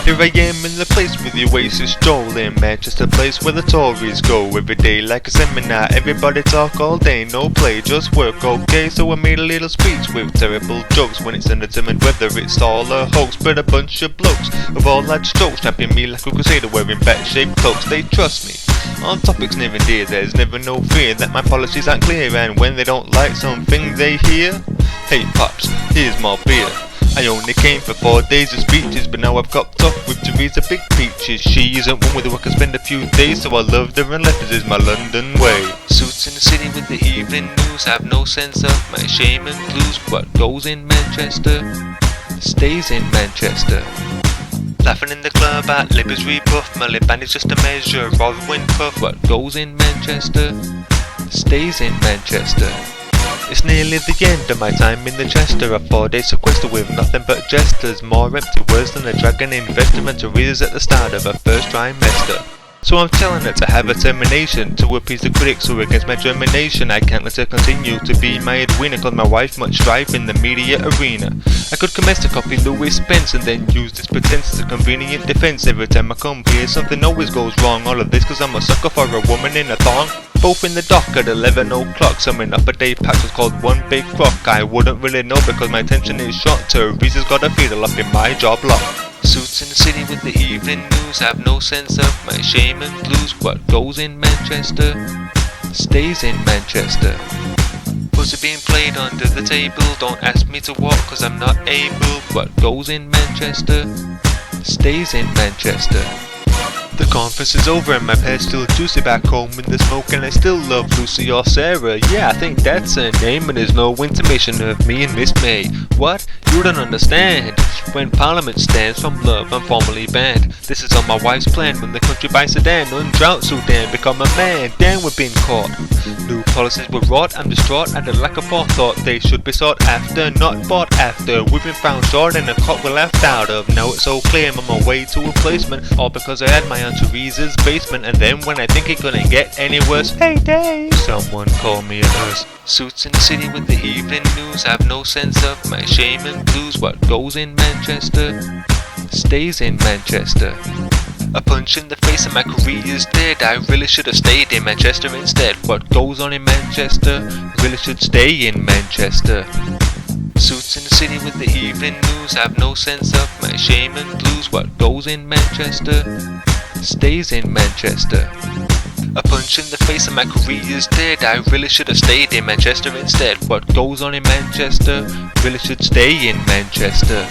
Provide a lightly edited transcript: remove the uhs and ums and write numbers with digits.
Here I am in the place with the Oasis drawl in Manchester, place where the Tories go every day like a seminar. Everybody talk all day, no play, just work. Okay, so I made a little speech with terrible jokes. When it's undetermined whether it's all a hoax, but a bunch of blokes of all large strokes trapping me like a crusader wearing bat-shaped cloaks. They trust me on topics near and dear. There's never no fear that my policies aren't clear, and when they don't like something they hear, hey pops, here's my beer. I only came for 4 days of speeches, but now I've got up with Theresa Big Peaches. She isn't one with who I can spend a few days, so I loved her and left her is my London way. Suits in the city with the evening news, have no sense of my shame and blues. What goes in Manchester stays in Manchester. Laughing in the club at Libby's rebuff, my lip band is just a measure of wind puff. What goes in Manchester stays in Manchester. It's nearly the end of my time in the Chester, a 4-day sequester with nothing but jesters, more empty words than a dragon investor, and Theresa's at the start of her first trimester. So I'm telling her to have a termination, to appease the critics who are against my germination. I can't let her continue to be my Edwina, cause my wife much strife in the media arena. I could commence to copy Louis Spence and then use this pretense as a convenient defense. Every time I come here something always goes wrong. All of this cause I'm a sucker for a woman in a thong. Both in the dock at 11 o'clock. Summing up a day patch was called One Big Rock. I wouldn't really know because my attention is short. Theresa's got a fiddle up in my job lock. Suits in the city with the evening news, have no sense of my shame and blues. What goes in Manchester stays in Manchester. Pussy being played under the table, don't ask me to walk cause I'm not able. What goes in Manchester stays in Manchester. The conference is over and my pet's still juicy back home in the smoke, and I still love Lucy or Sarah. Yeah, I think that's her name, and there's no intimation of me and Miss May. What? You don't understand. When Parliament stands from love, I'm formally banned. This is on my wife's plan. When the country buys sedan, undrought Sudan, become a man. Damn, we've been caught. New policies were wrought, I'm distraught at the lack of forethought. They should be sought after, not bought after. We've been found short and a caught we're left out of. Now it's so clear I'm on my way to a placement, all because I had my Aunt Theresa's basement. And then when I think it couldn't get any worse, hey Dave, someone call me a nurse. Suits in the city with the evening news, have no sense of my shame and blues. What goes in Manchester stays in Manchester. A punch in the face and my career's dead. I really should have stayed in Manchester instead. What goes on in Manchester really should stay in Manchester. Suits in the city with the evening news, have no sense of my shame and blues. What goes in Manchester stays in Manchester. A punch in the face and my career's dead. I really should have stayed in Manchester instead. What goes on in Manchester really should stay in Manchester.